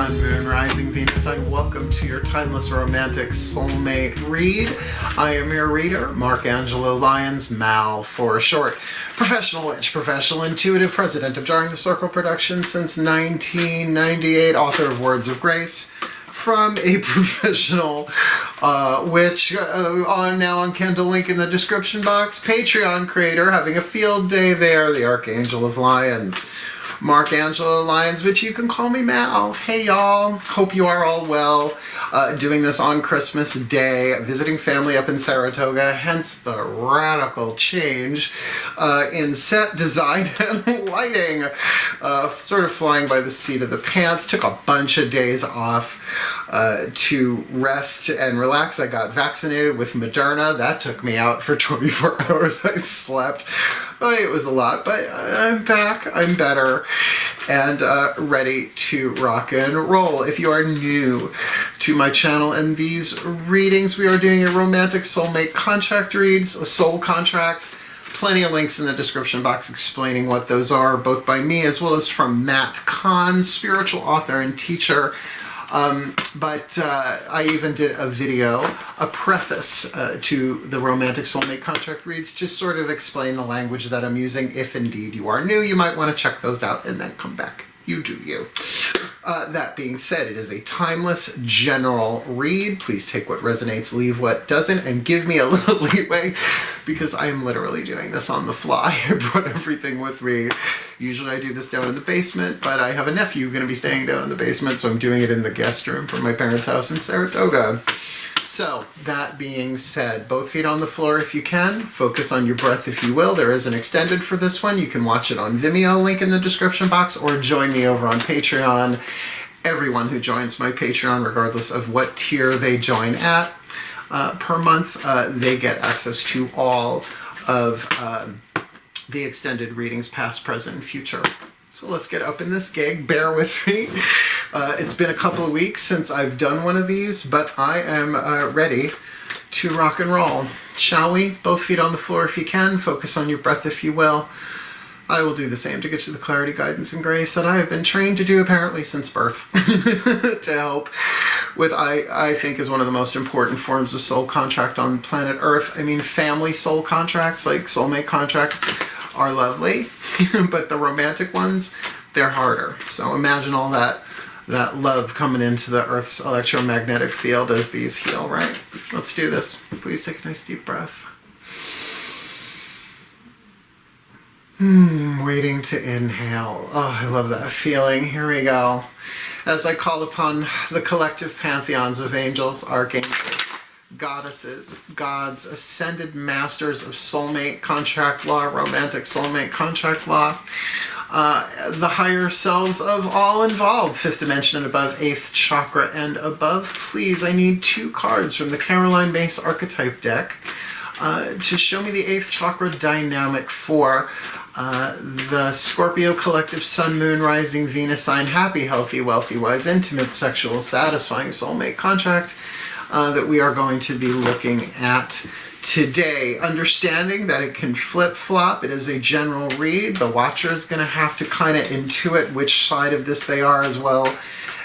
Sun, Moon, Rising, Venus, and welcome to your Timeless Romantic Soulmate read. I am your reader, Mark Angelo Lyons, Mal for short. Professional witch, professional intuitive, president of Jarring the Circle Productions since 1998, author of Words of Grace. From a professional witch, now on Kindle, link in the description box. Patreon creator, having a field day there, the Archangel of Lyons. Mark Angelo Lyons, but you can call me Mal. Hey y'all, hope you are all well. Doing this on Christmas Day, visiting family up in Saratoga, hence the radical change in set design and lighting. Sort of flying by the seat of the pants, took a bunch of days off to rest and relax. I got vaccinated with Moderna. That took me out for 24 hours. I slept. It was a lot, but I'm back, I'm better, and ready to rock and roll. If you are new to my channel and these readings, we are doing a romantic soulmate contract reads, soul contracts. Plenty of links in the description box explaining what those are, both by me as well as from Matt Kahn, spiritual author and teacher. But I even did a video, a preface to the Romantic Soulmate Contract Reads to sort of explain the language that I'm using. If indeed you are new, you might want to check those out and then come back. You do you. That being said, it is a timeless general read. Please take what resonates, leave what doesn't, and give me a little leeway because I am literally doing this on the fly. I brought everything with me. Usually I do this down in the basement, but I have a nephew going to be staying down in the basement, so I'm doing it in the guest room from my parents' house in Saratoga. So, that being said, both feet on the floor if you can. Focus on your breath if you will. There is an extended for this one. You can watch it on VIMEO, link in the description box, or join me over on Patreon. Everyone who joins my Patreon, regardless of what tier they join at per month, they get access to all of the extended readings, past, present, and future. So let's get up in this gig. Bear with me. It's been a couple of weeks since I've done one of these, but I am ready to rock and roll. Shall we? Both feet on the floor if you can. Focus on your breath if you will. I will do the same to get you the clarity, guidance, and grace that I have been trained to do apparently since birth to help with, I think, is one of the most important forms of soul contract on planet Earth. I mean, family soul contracts, like soulmate contracts, are lovely, but the romantic ones, they're harder. So imagine all that love coming into the Earth's electromagnetic field as these heal, right? Let's do this. Please take a nice deep breath. Waiting to inhale. Oh, I love that feeling. Here we go. As I call upon the collective pantheons of angels, archangels, goddesses, gods, ascended masters of soulmate contract law, romantic soulmate contract law, the higher selves of all involved, 5th dimension and above, 8th chakra and above. Please, I need 2 cards from the Caroline Mace archetype deck to show me the 8th chakra dynamic for the Scorpio collective Sun, Moon, Rising, Venus sign, happy, healthy, wealthy, wise, intimate, sexual, satisfying soulmate contract that we are going to be looking at today. Understanding that it can flip-flop. It is a general read. The watcher is going to have to kind of intuit which side of this they are, as well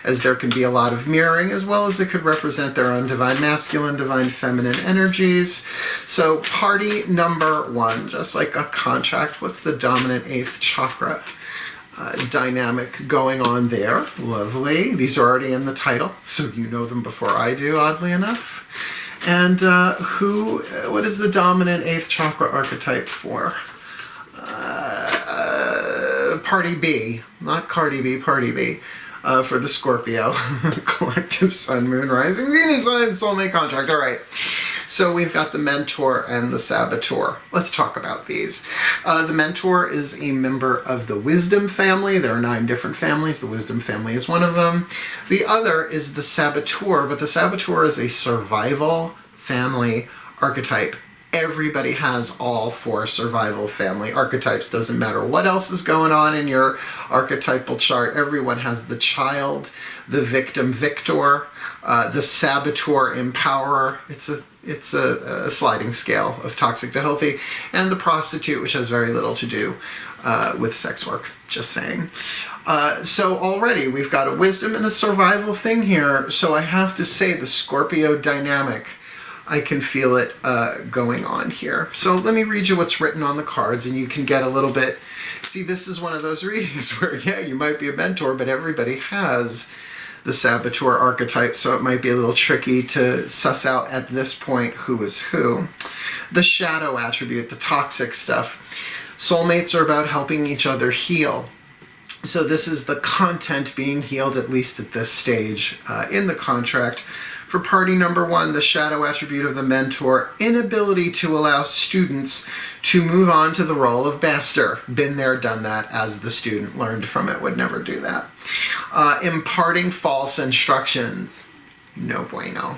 as there can be a lot of mirroring, as well as it could represent their own divine masculine, divine feminine energies. So party number 1, just like a contract, what's the dominant 8th chakra dynamic going on there? Lovely. These are already in the title, so you know them before I do, oddly enough. And what is the dominant 8th chakra archetype for? Party B, not Cardi B, Party B. For the Scorpio collective Sun, Moon, Rising, Venus sign, soulmate contract. All right. So we've got the Mentor and the Saboteur. Let's talk about these. The Mentor is a member of the Wisdom family. There are 9 different families. The Wisdom family is one of them. The other is the Saboteur, but the Saboteur is a survival family archetype. Everybody has all 4 survival family archetypes. Doesn't matter what else is going on in your archetypal chart. Everyone has the child, the victim, victor, the saboteur, empowerer. It's a sliding scale of toxic to healthy, and the prostitute, which has very little to do with sex work, just saying. So already we've got a wisdom and a survival thing here. So I have to say the Scorpio dynamic, I can feel it going on here. So let me read you what's written on the cards, and you can get a little bit. See, this is one of those readings where, yeah, you might be a mentor, but everybody has the Saboteur archetype, so it might be a little tricky to suss out at this point who is who. The shadow attribute, the toxic stuff. Soulmates are about helping each other heal. So this is the content being healed, at least at this stage in the contract. For party number one, the shadow attribute of the mentor, inability to allow students to move on to the role of master. Been there, done that, as the student learned from it, would never do that. Imparting false instructions. No bueno.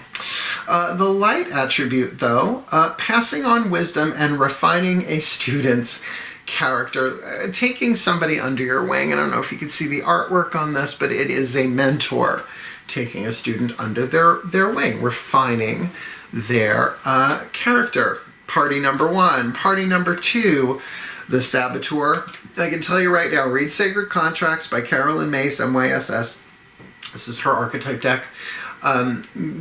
The light attribute, though, passing on wisdom and refining a student's character, taking somebody under your wing. I don't know if you can see the artwork on this, but it is a mentor taking a student under their wing, refining their character. Party number one. Party number two, the Saboteur. I can tell you right now, read Sacred Contracts by Carolyn Mace, MYSS. This is her archetype deck.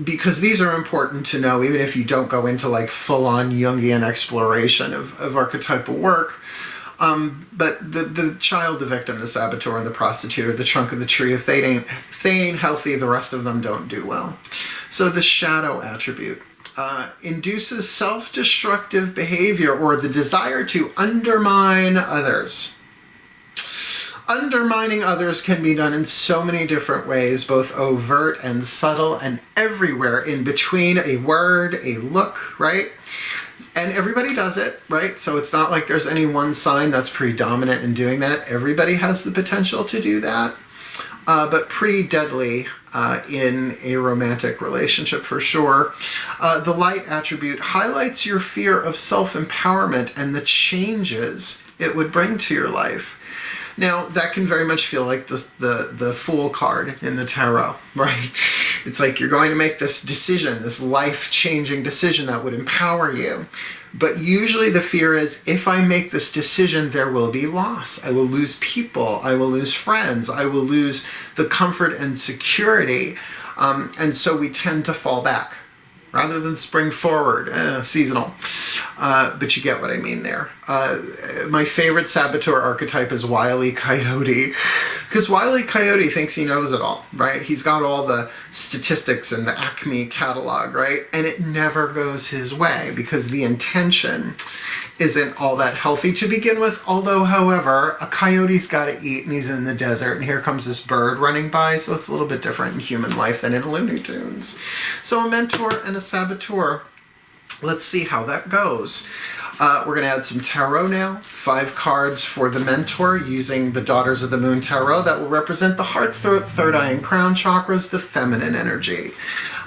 Because these are important to know, even if you don't go into like full-on Jungian exploration of archetypal work. But the child, the victim, the saboteur, and the prostitute are the trunk of the tree. If they ain't healthy, the rest of them don't do well. So the shadow attribute induces self-destructive behavior or the desire to undermine others. Undermining others can be done in so many different ways, both overt and subtle and everywhere in between, a word, a look, right? And everybody does it, right? So it's not like there's any one sign that's predominant in doing that. Everybody has the potential to do that, but pretty deadly in a romantic relationship for sure. The light attribute highlights your fear of self-empowerment and the changes it would bring to your life. Now, that can very much feel like the Fool card in the tarot, right? It's like you're going to make this decision, this life-changing decision that would empower you. But usually the fear is, if I make this decision, there will be loss. I will lose people. I will lose friends. I will lose the comfort and security. And so we tend to fall back rather than spring forward. Seasonal. But you get what I mean there. My favorite Saboteur archetype is Wile E. Coyote, because Wile E. Coyote thinks he knows it all, right? He's got all the statistics and the Acme catalog, right? And it never goes his way because the intention isn't all that healthy to begin with. Although, however, a coyote's got to eat and he's in the desert and here comes this bird running by, so it's a little bit different in human life than in Looney Tunes. So a mentor and a saboteur. Let's see how that goes. We're going to add some tarot now. 5 cards for the mentor using the Daughters of the Moon tarot that will represent the heart, throat, third eye, and crown chakras, the feminine energy.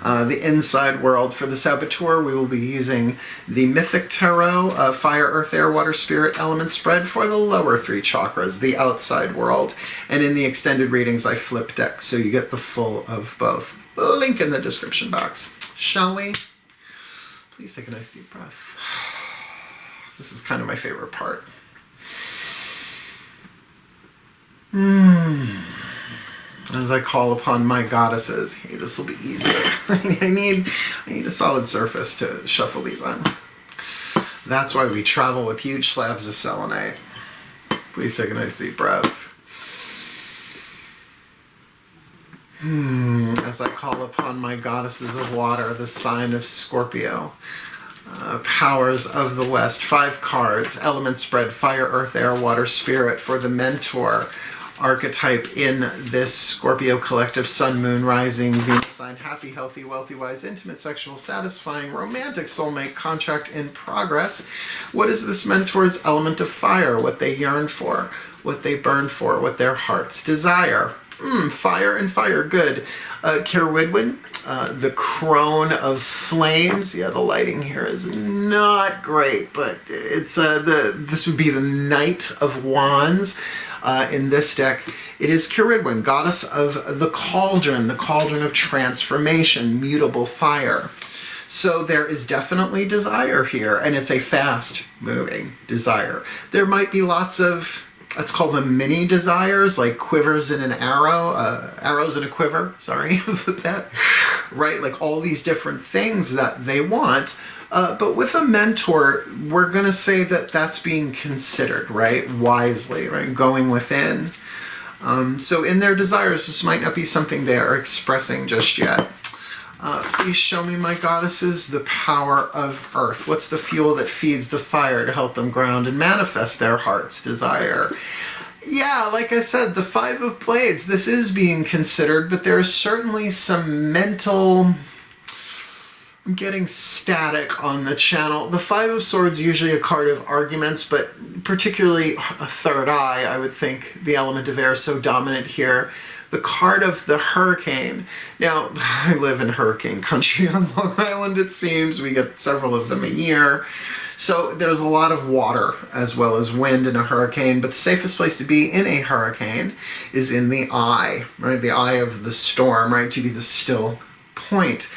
The inside world for the saboteur, we will be using the Mythic Tarot, fire, earth, air, water, spirit, element spread for the lower 3 chakras, the outside world. And in the extended readings, I flip decks, so you get the full of both. Link in the description box. Shall we? Please take a nice deep breath. This is kind of my favorite part. As I call upon my goddesses. Hey, this will be easier. I need a solid surface to shuffle these on. That's why we travel with huge slabs of selenite. Please take a nice deep breath. As I call upon my goddesses of water, the sign of Scorpio. Powers of the West, 5 cards, element spread, fire, earth, air, water, spirit for the mentor archetype in this Scorpio collective, sun, moon, rising, Venus sign, happy, healthy, wealthy, wise, intimate, sexual, satisfying, romantic, soulmate, contract in progress. What is this mentor's element of fire? What they yearn for, what they burn for, what their hearts desire. Fire and fire, good. Kirwidwin, the crone of flames. Yeah, the lighting here is not great, but it's this would be the Knight of Wands in this deck. It is Kirwidwin, goddess of the cauldron of transformation, mutable fire. So there is definitely desire here, and it's a fast-moving desire. There might be lots of let's call them mini desires, like quivers in an arrow, arrows in a quiver, sorry, that, right? Like all these different things that they want. But with a mentor, we're going to say that that's being considered, right? Wisely, right? Going within. So in their desires, this might not be something they are expressing just yet. Please show me, my goddesses, the power of earth. What's the fuel that feeds the fire to help them ground and manifest their heart's desire? Yeah, like I said, the Five of Blades, this is being considered, but there is certainly some mental... I'm getting static on the channel. The Five of Swords, usually a card of arguments, but particularly a third eye, I would think the element of air is so dominant here. The card of the hurricane. Now, I live in hurricane country on Long Island, it seems. We get several of them a year. So there's a lot of water as well as wind in a hurricane, but the safest place to be in a hurricane is in the eye, right? The eye of the storm, right? To be the still point.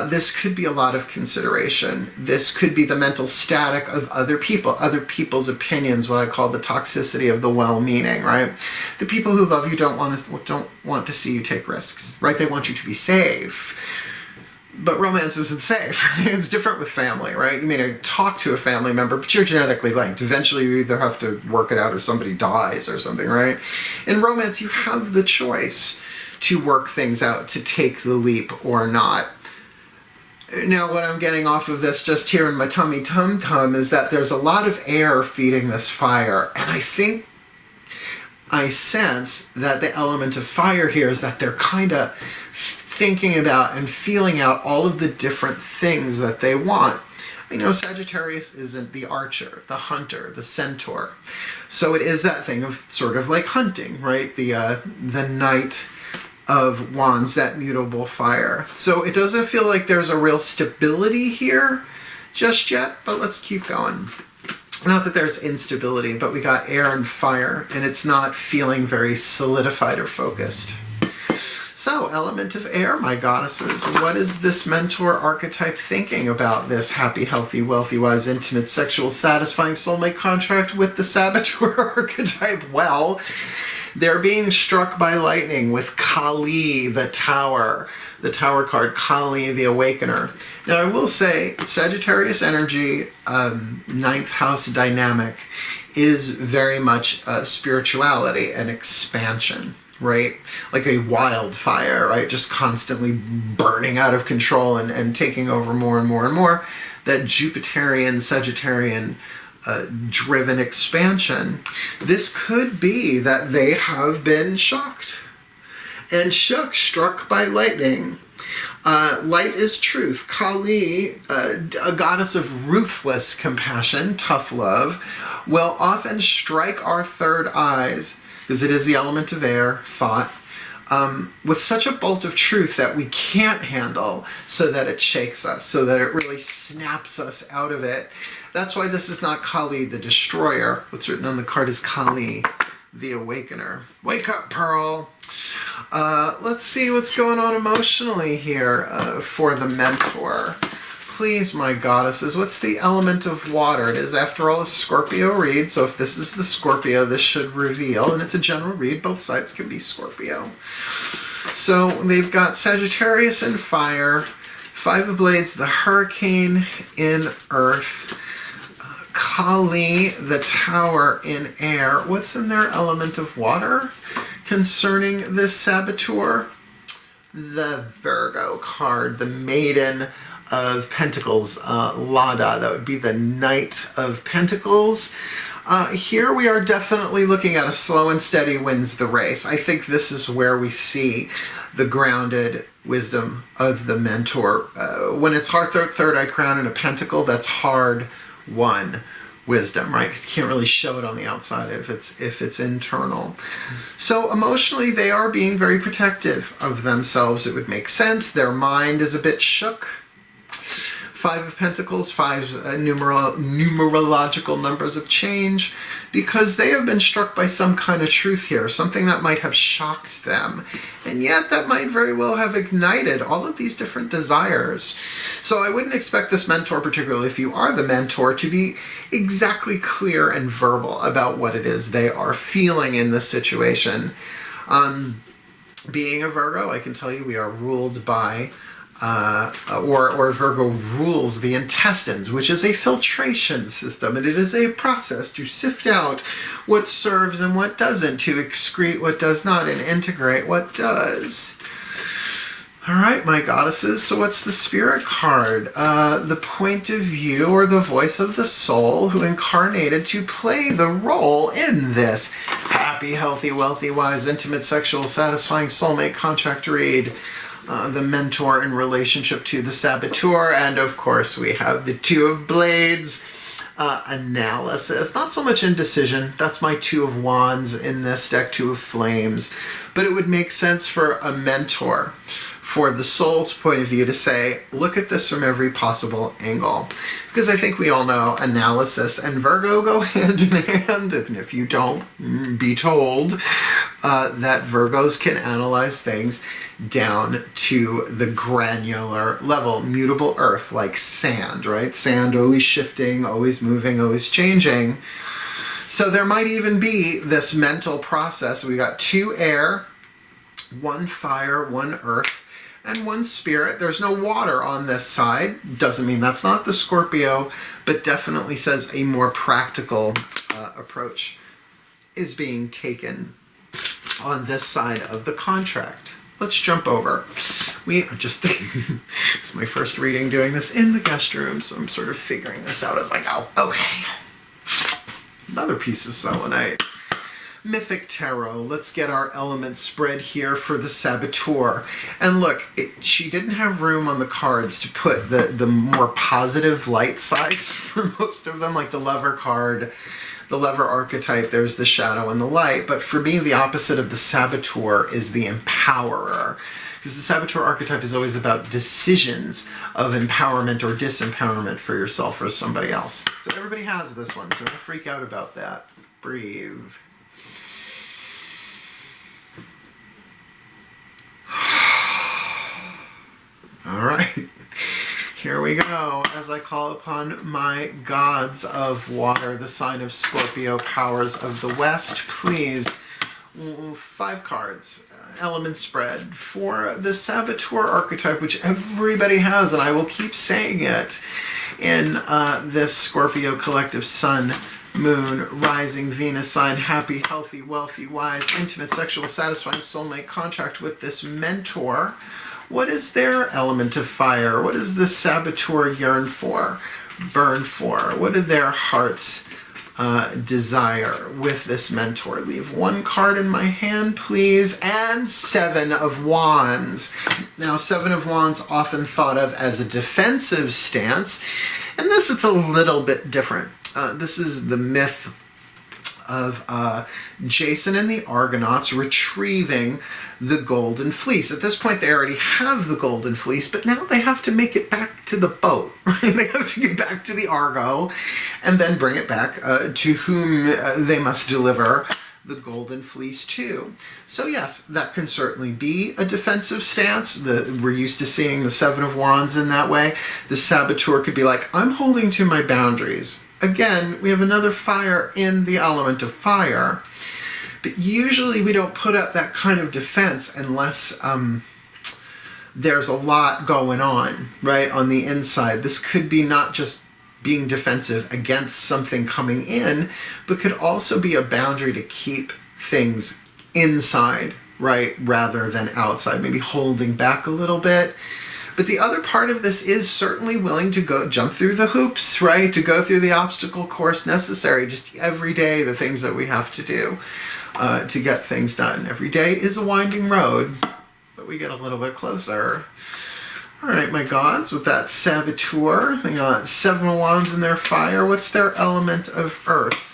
This could be a lot of consideration. This could be the mental static of other people, other people's opinions, what I call the toxicity of the well-meaning, right? The people who love you don't want to see you take risks, right? They want you to be safe. But romance isn't safe. It's different with family, right? You may talk to a family member, but you're genetically linked. Eventually you either have to work it out or somebody dies or something, right? In romance, you have the choice to work things out, to take the leap or not. Now, what I'm getting off of this just here in my tummy tum-tum is that there's a lot of air feeding this fire. And I think I sense that the element of fire here is that they're kind of thinking about and feeling out all of the different things that they want. You know, Sagittarius isn't the archer, the hunter, the centaur. So it is that thing of sort of like hunting, right? The Knight of Wands, that mutable fire. So it doesn't feel like there's a real stability here just yet, but let's keep going. Not that there's instability, but we got air and fire, and it's not feeling very solidified or focused. So, element of air, my goddesses, what is this mentor archetype thinking about this happy, healthy, wealthy, wise, intimate, sexual, satisfying soulmate contract with the Saboteur archetype? Well, they're being struck by lightning with Kali, the Tower card, Kali, the Awakener. Now, I will say, Sagittarius energy, 9th house dynamic, is very much spirituality and expansion, right? Like a wildfire, right? Just constantly burning out of control and taking over more and more and more. That Jupiterian, Sagittarian driven expansion. This could be that they have been shocked. And struck by lightning. Light is truth. Kali, a goddess of ruthless compassion, tough love, will often strike our third eyes, because it is the element of air, thought, with such a bolt of truth that we can't handle, so that it shakes us, so that it really snaps us out of it. That's why this is not Kali the Destroyer. What's written on the card is Kali the Awakener. Wake up, Pearl. Let's see what's going on emotionally here for the mentor. Please, my goddesses, what's the element of water? It is, after all, a Scorpio read, so if this is the Scorpio, this should reveal, and it's a general read, both sides can be Scorpio. So they've got Sagittarius in fire, Five of Blades, the Hurricane in earth, Kali, the Tower in air. What's in their element of water concerning this Saboteur? The Virgo card, the Maiden of Pentacles, Lada, that would be the Knight of Pentacles. Here we are definitely looking at a slow and steady wins the race. I think this is where we see the grounded wisdom of the mentor. When it's hard third eye crown and a pentacle, that's hard won wisdom, right? Because you can't really show it on the outside if it's internal. So emotionally, they are being very protective of themselves. It would make sense. Their mind is a bit shook. Five of Pentacles, five's numerological numbers of change, because they have been struck by some kind of truth here, something that might have shocked them, and yet that might very well have ignited all of these different desires. So I wouldn't expect this mentor, particularly if you are the mentor, to be exactly clear and verbal about what it is they are feeling in this situation. Being a Virgo, I can tell you we are ruled by or Virgo rules the intestines, which is a filtration system, and it is a process to sift out what serves and what doesn't, to excrete what does not and integrate what does. All right, my goddesses, so what's the spirit card? The point of view, or the voice of the soul who incarnated to play the role in this happy, healthy, wealthy, wise, intimate, sexual, satisfying soulmate contract read. The mentor in relationship to the Saboteur, and of course we have the Two of Blades, analysis. Not so much indecision, that's my Two of Wands in this deck, Two of Flames, but it would make sense for a mentor, for the soul's point of view, to say, look at this from every possible angle. Because I think we all know analysis and Virgo go hand in hand, and if you don't, be told that Virgos can analyze things down to the granular level. Mutable earth, like sand, right? Sand always shifting, always moving, always changing. So there might even be this mental process. We got two air, one fire, one earth, and one spirit. There's no water on this side. Doesn't mean that's not the Scorpio, but definitely says a more practical approach is being taken on this side of the contract. Let's jump over. We are just, it's my first reading doing this in the guest room, so I'm sort of figuring this out as I go. Okay. Another piece of selenite. Mythic Tarot. Let's get our element spread here for the Saboteur. And look, she didn't have room on the cards to put the more positive light sides for most of them, like the Lover card, the Lover archetype, there's the shadow and the light. But for me, the opposite of the Saboteur is the Empowerer. Because the Saboteur archetype is always about decisions of empowerment or disempowerment for yourself or somebody else. So everybody has this one, so don't freak out about that. Breathe. All right, here we go. As I call upon my gods of water, the sign of Scorpio, powers of the West, please, 5 cards, element spread for the Saboteur archetype, which everybody has, and I will keep saying it, in this Scorpio collective sun, moon, rising, Venus sign, happy, healthy, wealthy, wise, intimate, sexual, satisfying soulmate contract with this mentor. What is their element of fire? What does the Saboteur yearn for, burn for? What do their hearts desire with this mentor? Leave 1 card in my hand, please, and 7 of Wands. Now, 7 of Wands often thought of as a defensive stance, and this it's a little bit different. This is the myth of Jason and the Argonauts retrieving the golden fleece. At this point, they already have the golden fleece, but now they have to make it back to the boat. Right? They have to get back to the Argo and then bring it back to whom they must deliver the golden fleece to. So yes, that can certainly be a defensive stance. We're used to seeing the 7 of Wands in that way. The Saboteur could be like, I'm holding to my boundaries. Again, we have another fire in the element of fire, but usually we don't put up that kind of defense unless there's a lot going on, right, on the inside. This could be not just being defensive against something coming in, but could also be a boundary to keep things inside, right, rather than outside, maybe holding back a little bit. But the other part of this is certainly willing to go jump through the hoops, right? To go through the obstacle course necessary, just every day, the things that we have to do to get things done. Every day is a winding road, but we get a little bit closer. All right, my gods, with that Saboteur, they got 7 of Wands in their fire. What's their element of earth?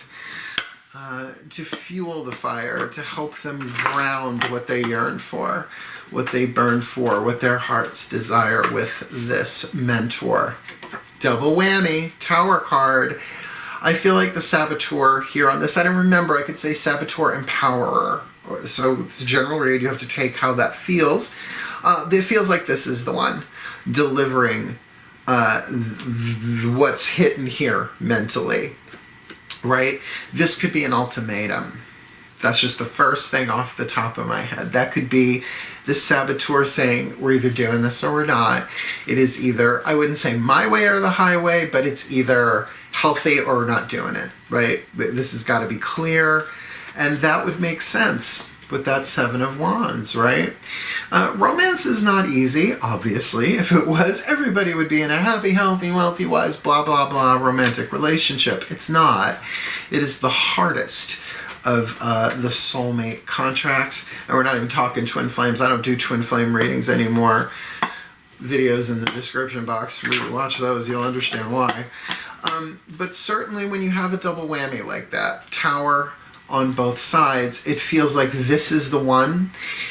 To fuel the fire, to help them ground what they yearn for, what they burn for, what their hearts desire with this mentor. double whammy, Tower card. I feel like the Saboteur here on this side, and remember, I could say Saboteur Empowerer. So it's a general read, you have to take how that feels. It feels like this is the one delivering what's hidden here mentally, right? This could be an ultimatum. That's just the first thing off the top of my head. That could be the Saboteur saying, we're either doing this or we're not. It is either, I wouldn't say my way or the highway, but it's either healthy or we're not doing it, right? This has got to be clear. And that would make sense with that Seven of Wands, right? Romance is not easy, obviously. If it was, everybody would be in a happy, healthy, wealthy, wise, blah, blah, blah romantic relationship. It's not. It is the hardest of the soulmate contracts. And we're not even talking twin flames. I don't do twin flame readings anymore. Videos in the description box. Really watch those. You'll understand why. But certainly when you have a double whammy like that, Tower on both sides, it feels like this is the one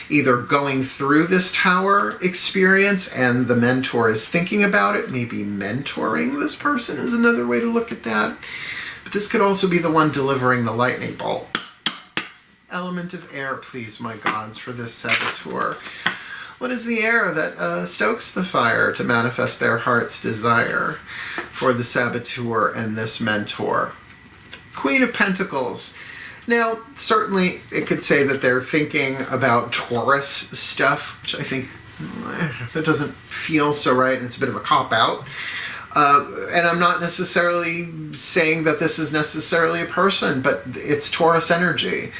either going through this Tower experience and the mentor is thinking about it, maybe mentoring this person is another way to look at that. But this could also be the one delivering the lightning bolt. Element of air, please, my gods, for this Saboteur. What is the air that stokes the fire to manifest their heart's desire for the Saboteur and this mentor? Queen of Pentacles. Now, certainly it could say that they're thinking about Taurus stuff, which I think that doesn't feel so right, and it's a bit of a cop-out. And I'm not necessarily saying that this is necessarily a person, but it's Taurus energy,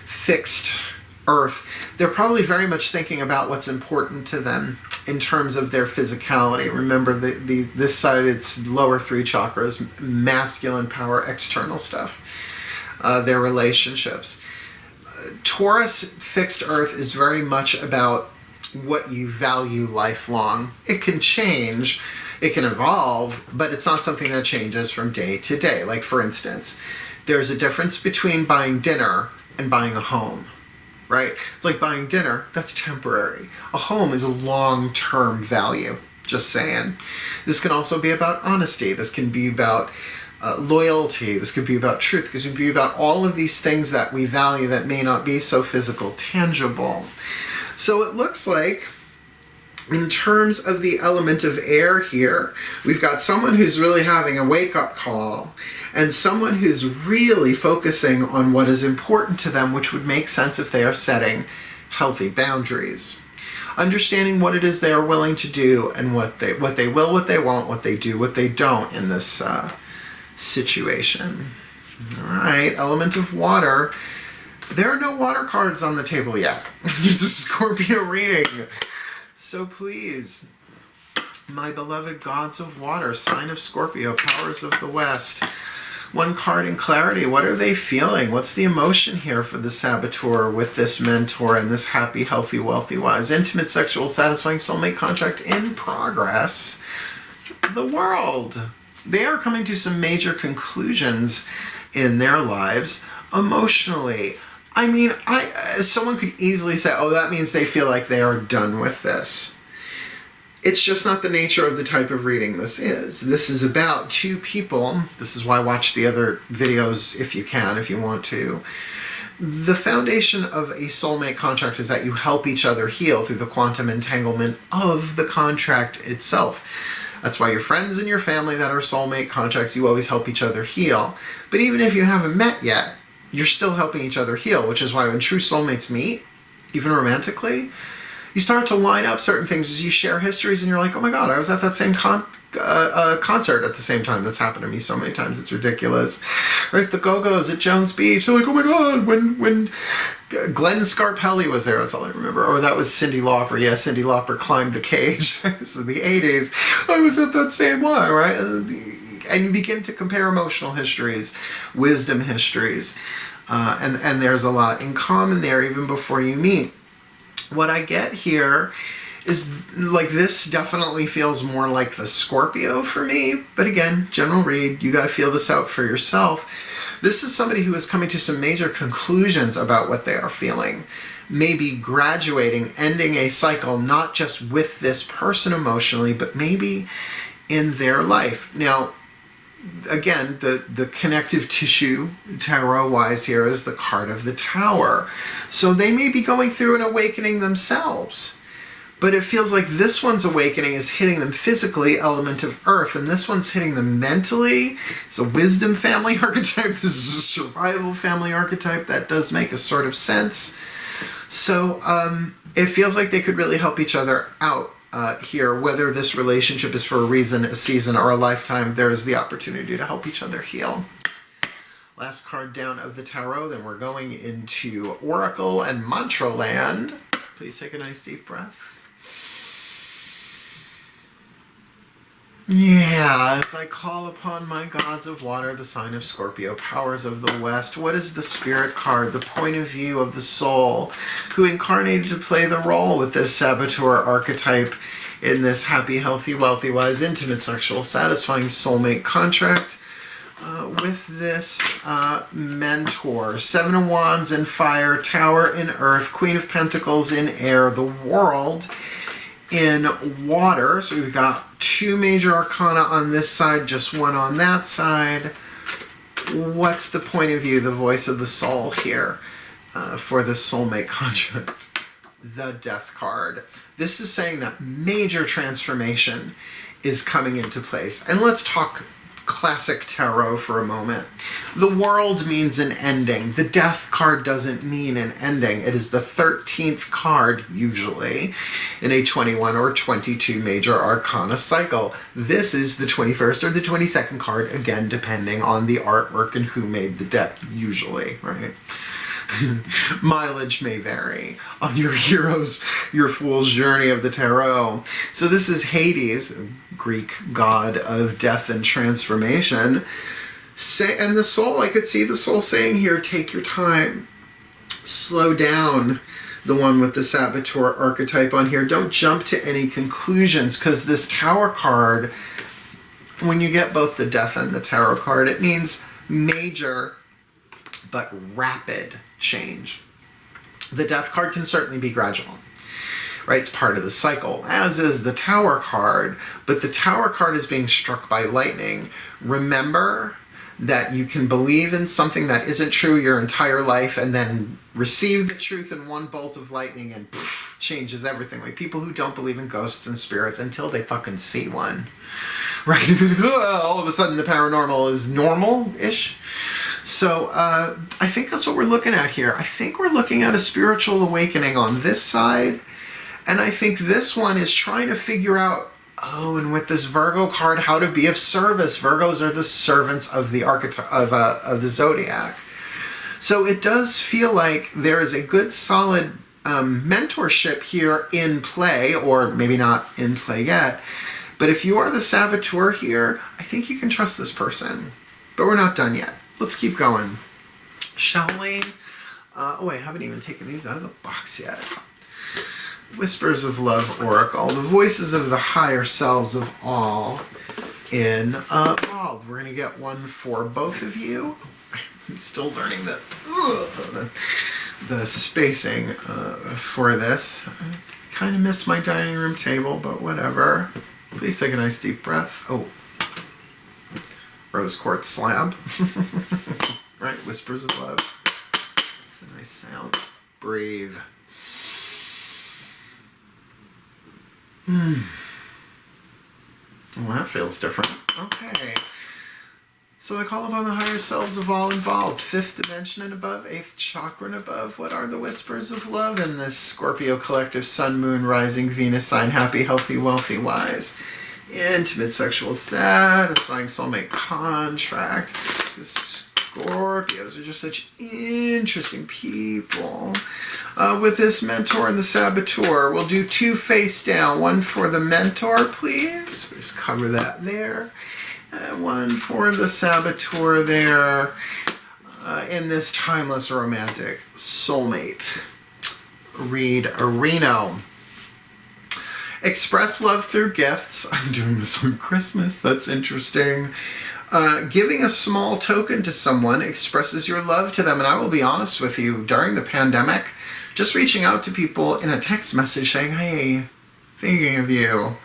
fixed earth. They're probably very much thinking about what's important to them in terms of their physicality. Remember, this side, it's lower three chakras, masculine power, external stuff. Their relationships. Taurus fixed earth is very much about what you value lifelong. It can change, it can evolve, but it's not something that changes from day to day. Like, for instance, there's a difference between buying dinner and buying a home, right? It's like buying dinner, that's temporary. A home is a long-term value, just saying. This can also be about honesty. This can be about loyalty. This could be about truth. This could be about all of these things that we value that may not be so physical, tangible. So it looks like, in terms of the element of air here, we've got someone who's really having a wake-up call and someone who's really focusing on what is important to them, which would make sense if they are setting healthy boundaries. Understanding what it is they are willing to do and what they will, what they won't, what they do, what they don't in this situation. All right, element of water. There are no water cards on the table yet. It's a Scorpio reading. So please, my beloved gods of water, sign of Scorpio, powers of the West. One card in clarity. What are they feeling? What's the emotion here for the Saboteur with this mentor and this happy, healthy, wealthy, wise, intimate, sexual, satisfying soulmate contract in progress? The World. They are coming to some major conclusions in their lives emotionally. I mean, someone could easily say, oh, that means they feel like they are done with this. It's just not the nature of the type of reading this is. This is about two people. This is why watch the other videos if you can, if you want to. The foundation of a soulmate contract is that you help each other heal through the quantum entanglement of the contract itself. That's why your friends and your family that are soulmate contracts, you always help each other heal. But even if you haven't met yet, you're still helping each other heal, which is why when true soulmates meet, even romantically, you start to line up certain things as you share histories and you're like, oh my God, I was at that same concert at the same time. That's happened to me so many times, it's ridiculous. Right, the Go-Go's at Jones Beach, they're like, oh my God, when Glenn Scarpelli was there, that's all I remember. Or that was Cyndi Lauper. Yeah, Cyndi Lauper climbed the cage. This is the 80s. I was at that same one, right? And you begin to compare emotional histories, wisdom histories, and there's a lot in common there even before you meet. What I get here is, like, this definitely feels more like the Scorpio for me. But again, general read, you got to feel this out for yourself. This is somebody who is coming to some major conclusions about what they are feeling. Maybe graduating, ending a cycle, not just with this person emotionally, but maybe in their life. Now, again, the connective tissue, tarot-wise here, is the card of the Tower. So they may be going through an awakening themselves. But it feels like this one's awakening is hitting them physically, element of earth, and this one's hitting them mentally. It's a wisdom family archetype. This is a survival family archetype. That does make a sort of sense. So it feels like they could really help each other out here. Whether this relationship is for a reason, a season, or a lifetime, there's the opportunity to help each other heal. Last card down of the tarot, then we're going into Oracle and Mantra land. Please take a nice deep breath. Yeah, as I call upon my gods of water, the sign of Scorpio, powers of the West, what is the spirit card, the point of view of the soul, who incarnated to play the role with this saboteur archetype in this happy, healthy, wealthy, wise, intimate, sexual, satisfying soulmate contract with this mentor. Seven of Wands in fire, Tower in earth, Queen of Pentacles in air, the World in water. So we've got two major arcana on this side, just one on that side. What's the point of view, the voice of the soul here for the soulmate contract? The Death card. This is saying that major transformation is coming into place. And let's talk classic tarot for a moment. The World means an ending. The Death card doesn't mean an ending. It is the 13th card, usually, in a 21 or 22 major arcana cycle. This is the 21st or the 22nd card, again, depending on the artwork and who made the deck, usually, right? Mileage may vary on your hero's, your fool's journey of the tarot. So this is Hades, Greek god of death and transformation. And the soul, I could see the soul saying here, take your time, slow down. The one with the saboteur archetype on here, don't jump to any conclusions, because this Tower card, when you get both the Death and the Tarot card, it means major but rapid change. The Death card can certainly be gradual, right? It's part of the cycle, as is the Tower card, but the Tower card is being struck by lightning. Remember that you can believe in something that isn't true your entire life and then receive the truth in one bolt of lightning and poof, changes everything. Like people who don't believe in ghosts and spirits until they fucking see one, right? All of a sudden the paranormal is normal-ish. So I think that's what we're looking at here. I think we're looking at a spiritual awakening on this side. And I think this one is trying to figure out, oh, and with this Virgo card, how to be of service. Virgos are the servants of the archetype of the zodiac. So it does feel like there is a good solid mentorship here in play, or maybe not in play yet. But if you are the saboteur here, I think you can trust this person. But we're not done yet. Let's keep going, shall we? Oh, I haven't even taken these out of the box yet. Whispers of Love Oracle, the voices of the higher selves of all involved. We're going to get one for both of you. I'm still learning the spacing for this. I kind of miss my dining room table, but whatever. Please take a nice deep breath. Oh. Rose quartz slab. Right, Whispers of Love. It's a nice sound. Breathe. Well, that feels different. Okay. So I call upon the higher selves of all involved. 5th dimension and above, 8th chakra and above. What are the whispers of love in this Scorpio collective sun, moon, rising, Venus sign, happy, healthy, wealthy, wise? Intimate, sexual, satisfying soulmate contract. The Scorpios are just such interesting people. With this mentor and the saboteur, we'll do 2 face down. One for the mentor, please. We'll just cover that there. And one for the saboteur there. In this timeless romantic soulmate. Read Reno. Express love through gifts. I'm doing this on Christmas. That's interesting. Giving a small token to someone expresses your love to them. And I will be honest with you, during the pandemic, just reaching out to people in a text message saying, hey, thinking of you.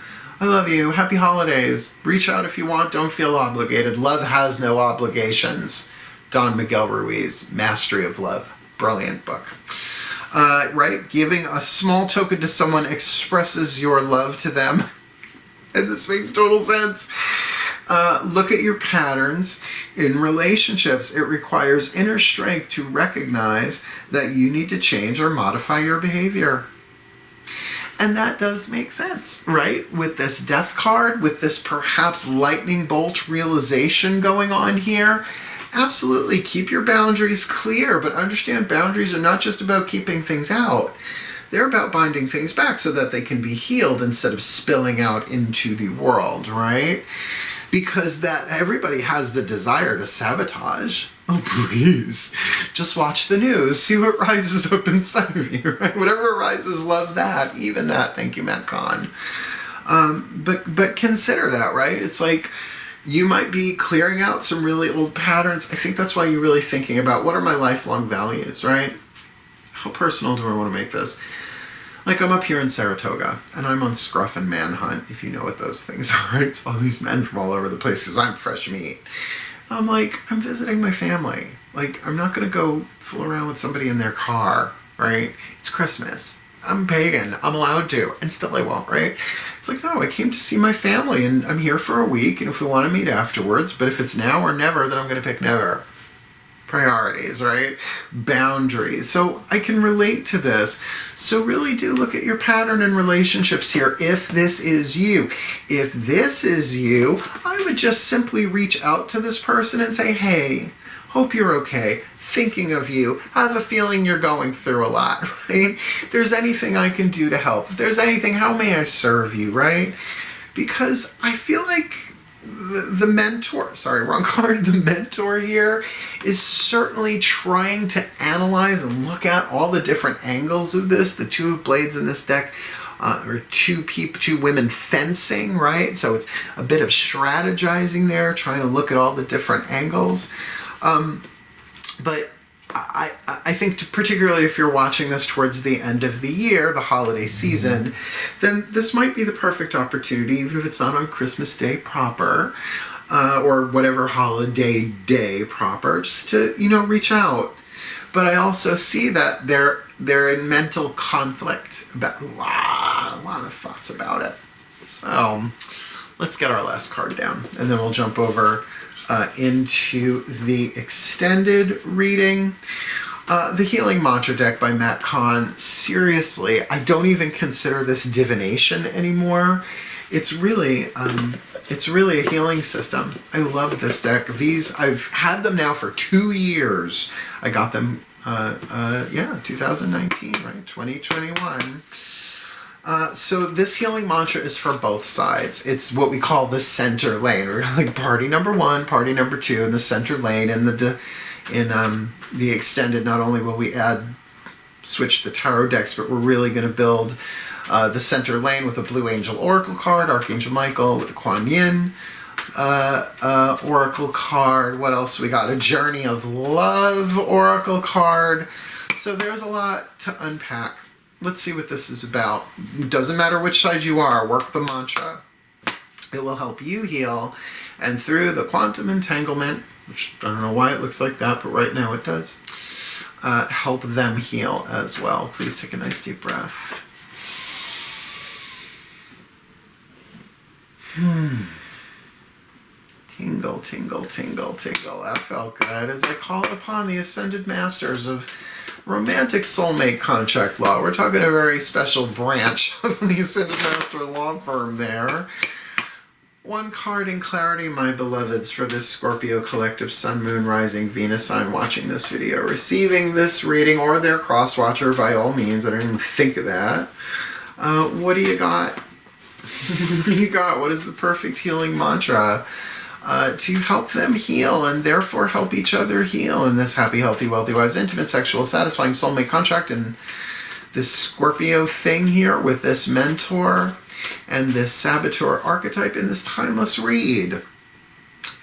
I love you. Happy holidays. Reach out if you want. Don't feel obligated. Love has no obligations. Don Miguel Ruiz, Mastery of Love. Brilliant book. Right? Giving a small token to someone expresses your love to them. And this makes total sense. Look at your patterns. In relationships, it requires inner strength to recognize that you need to change or modify your behavior. And that does make sense, right? With this death card, with this perhaps lightning bolt realization going on here, absolutely keep your boundaries clear, but understand boundaries are not just about keeping things out. They're about binding things back so that they can be healed instead of spilling out into the world, right? Because that everybody has the desire to sabotage. Oh, please. Just watch the news. See what rises up inside of you, right? Whatever arises, love that. Even that. Thank you, Matt Kahn. But consider that, right? It's like you might be clearing out some really old patterns. I think that's why you're really thinking about what are my lifelong values, right? How personal do I want to make this? Like, I'm up here in Saratoga, and I'm on Scruff and Manhunt, if you know what those things are. It's all these men from all over the place, because I'm fresh meat. I'm like, I'm visiting my family. Like, I'm not going to go fool around with somebody in their car, right? It's Christmas. I'm pagan. I'm allowed to, and still I won't, right? It's like, no, I came to see my family, and I'm here for a week, and if we want to meet afterwards, but if it's now or never, then I'm going to pick never. Priorities, right? Boundaries. So I can relate to this. So really do look at your pattern in relationships here. If this is you, I would just simply reach out to this person and say, hey, hope you're okay. Thinking of you. I have a feeling you're going through a lot, right? If there's anything I can do to help, if there's anything, how may I serve you, right? Because I feel like the mentor, sorry, wrong card, the mentor here is certainly trying to analyze and look at all the different angles of this. The Two of Blades in this deck, or two women fencing, right? So it's a bit of strategizing there, trying to look at all the different angles. But I think particularly if you're watching this towards the end of the year, the holiday season, then this might be the perfect opportunity, even if it's not on Christmas Day proper, or whatever holiday day proper, just to, reach out. But I also see that they're in mental conflict about a lot of thoughts about it. So let's get our last card down, and then we'll jump over into the extended reading. The Healing Mantra deck by Matt Kahn. Seriously, I don't even consider this divination anymore. It's really a healing system. I love this deck. These, I've had them now for 2 years. I got them, 2019, right? 2021. So this healing mantra is for both sides. It's what we call the center lane. We're like party number 1, party number 2, in the center lane. And the extended, not only will we switch the tarot decks, but we're really going to build the center lane with a Blue Angel Oracle card, Archangel Michael with a Kuan Yin Oracle card. What else we got? A Journey of Love Oracle card. So there's a lot to unpack. Let's see what this is about. It doesn't matter which side you are, work the mantra. It will help you heal. And through the quantum entanglement, which I don't know why it looks like that, but right now it does, help them heal as well. Please take a nice deep breath. Tingle, tingle, tingle, tingle. That felt good as I call upon the Ascended Masters of Romantic Soulmate Contract Law. We're talking a very special branch of the Ascended Master Law Firm there. One card in clarity, my beloveds, for this Scorpio collective Sun, Moon, Rising, Venus sign watching this video, receiving this reading, or their cross-watcher by all means. I didn't even think of that. What do you got? What do you got? What is the perfect healing mantra to help them heal and therefore help each other heal in this happy, healthy, wealthy, wise, intimate, sexual, satisfying soulmate contract and this Scorpio thing here with this mentor and this Saboteur archetype in this timeless read?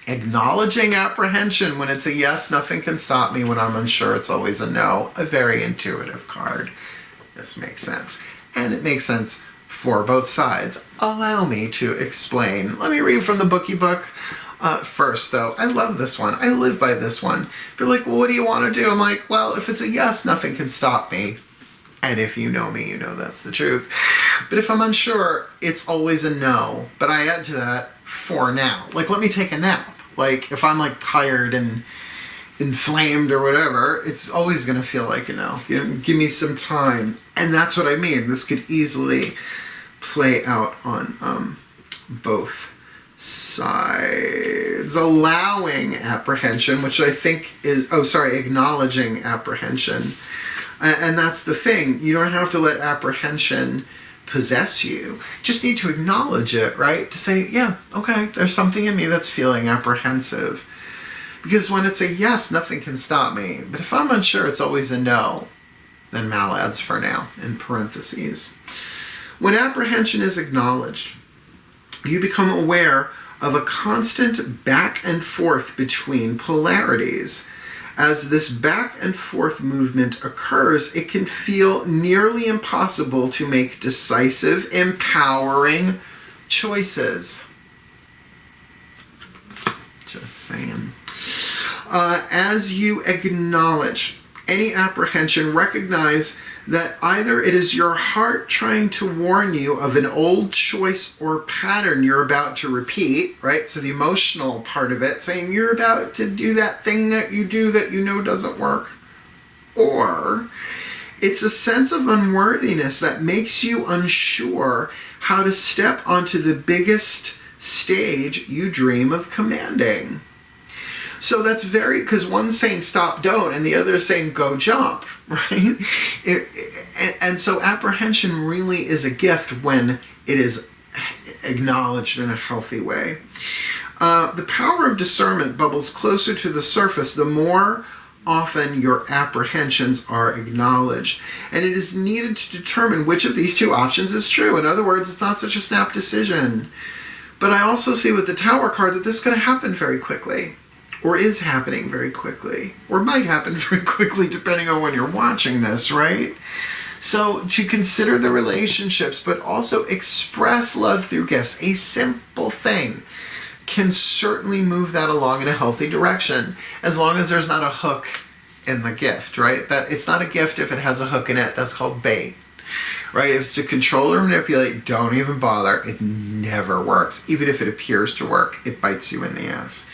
Acknowledging apprehension. When it's a yes, nothing can stop me. When I'm unsure, it's always a no. A very intuitive card. This makes sense. And it makes sense for both sides. Allow me to explain. Let me read from the bookie book. First, though, I love this one. I live by this one. They're like, well, what do you want to do? I'm like, well, if it's a yes, nothing can stop me. And if you know me, you know that's the truth. But if I'm unsure, it's always a no. But I add to that, for now. Like, let me take a nap. Like, if I'm, like, tired and inflamed or whatever, it's always going to feel like a no. Give me some time. And that's what I mean. This could easily play out on both sides. Allowing apprehension, which I think is, acknowledging apprehension. And that's the thing. You don't have to let apprehension possess you. You just need to acknowledge it, right? To say, yeah, okay, there's something in me that's feeling apprehensive. Because when it's a yes, nothing can stop me. But if I'm unsure, it's always a no. Then Mal adds for now, in parentheses. When apprehension is acknowledged, you become aware of a constant back and forth between polarities. As this back and forth movement occurs, it can feel nearly impossible to make decisive, empowering choices. Just saying. As you acknowledge any apprehension, recognize that either it is your heart trying to warn you of an old choice or pattern you're about to repeat, right? So the emotional part of it, saying you're about to do that thing that you do that you know doesn't work. Or it's a sense of unworthiness that makes you unsure how to step onto the biggest stage you dream of commanding. So that's because one's saying stop, don't, and the other is saying go jump, right? And so apprehension really is a gift when it is acknowledged in a healthy way. The power of discernment bubbles closer to the surface the more often your apprehensions are acknowledged. And it is needed to determine which of these two options is true. In other words, it's not such a snap decision. But I also see with the Tower card that this could happen very quickly. Or is happening very quickly, or might happen very quickly depending on when you're watching this, right? So to consider the relationships, but also express love through gifts, a simple thing, can certainly move that along in a healthy direction, as long as there's not a hook in the gift, right? That it's not a gift if it has a hook in it. That's called bait, right? If it's to control or manipulate, don't even bother. It never works. Even if it appears to work, it bites you in the ass.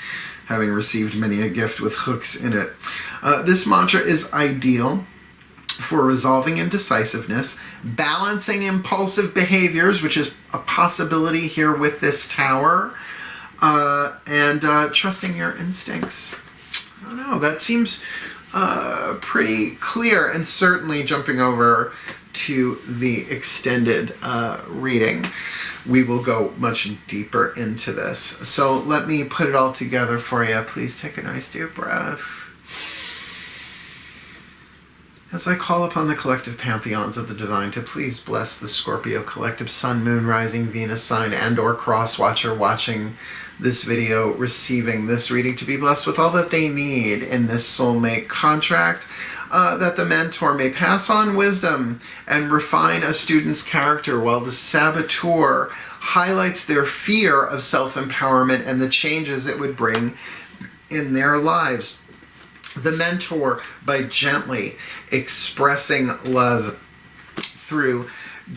Having received many a gift with hooks in it. This mantra is ideal for resolving indecisiveness, balancing impulsive behaviors, which is a possibility here with this Tower, and trusting your instincts. I don't know, that seems pretty clear, and certainly jumping over to the extended reading, we will go much deeper into this. So let me put it all together for you. Please take a nice deep breath. As I call upon the collective pantheons of the divine to please bless the Scorpio collective sun, moon, rising, Venus sign, and or cross watcher watching this video, receiving this reading, to be blessed with all that they need in this soulmate contract, that the mentor may pass on wisdom and refine a student's character, while the saboteur highlights their fear of self-empowerment and the changes it would bring in their lives. The mentor, by gently expressing love through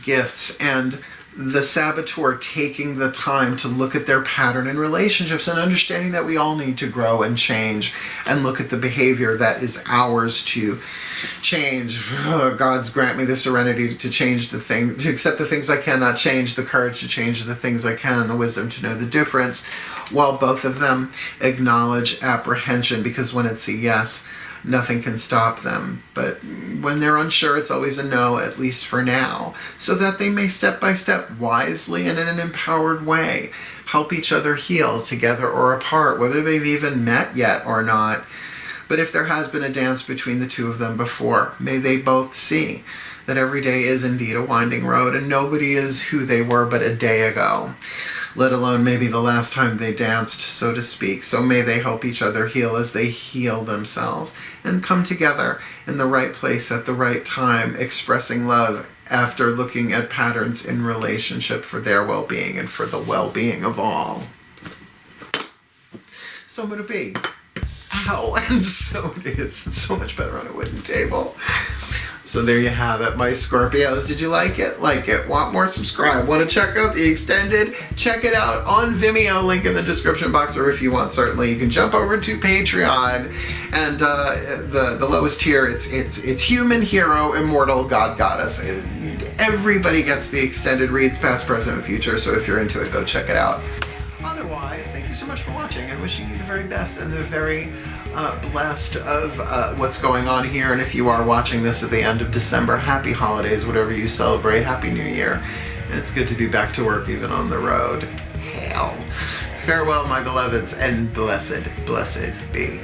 gifts, and the saboteur taking the time to look at their pattern in relationships and understanding that we all need to grow and change and look at the behavior that is ours to change. God's grant me the serenity to change the thing, to accept the things I cannot change, the courage to change the things I can, and the wisdom to know the difference, while both of them acknowledge apprehension, because when it's a yes, nothing can stop them. But when they're unsure, it's always a no, at least for now, so that they may step by step, wisely and in an empowered way, help each other heal, together or apart, whether they've even met yet or not. But if there has been a dance between the two of them before, may they both see that every day is indeed a winding road, and nobody is who they were but a day ago, let alone maybe the last time they danced, so to speak. So may they help each other heal as they heal themselves, and come together in the right place at the right time, expressing love after looking at patterns in relationship for their well-being and for the well-being of all. So I'm going to be. Ow! And so it is. It's so much better on a wooden table. So there you have it, my Scorpios. Did you like it? Like it? Want more? Subscribe. Want to check out the extended? Check it out on VIMEO, link in the description box, or if you want, certainly you can jump over to Patreon. And the lowest tier, it's Human, Hero, Immortal, God, Goddess. Everybody gets the extended reads, past, present, and future, so if you're into it, go check it out. Otherwise, thank you so much for watching, and wishing you the very best and the very blessed of what's going on here. And if you are watching this at the end of December, happy holidays, whatever you celebrate, happy new year. And it's good to be back to work even on the road. Hell. Farewell, my beloveds, and blessed be.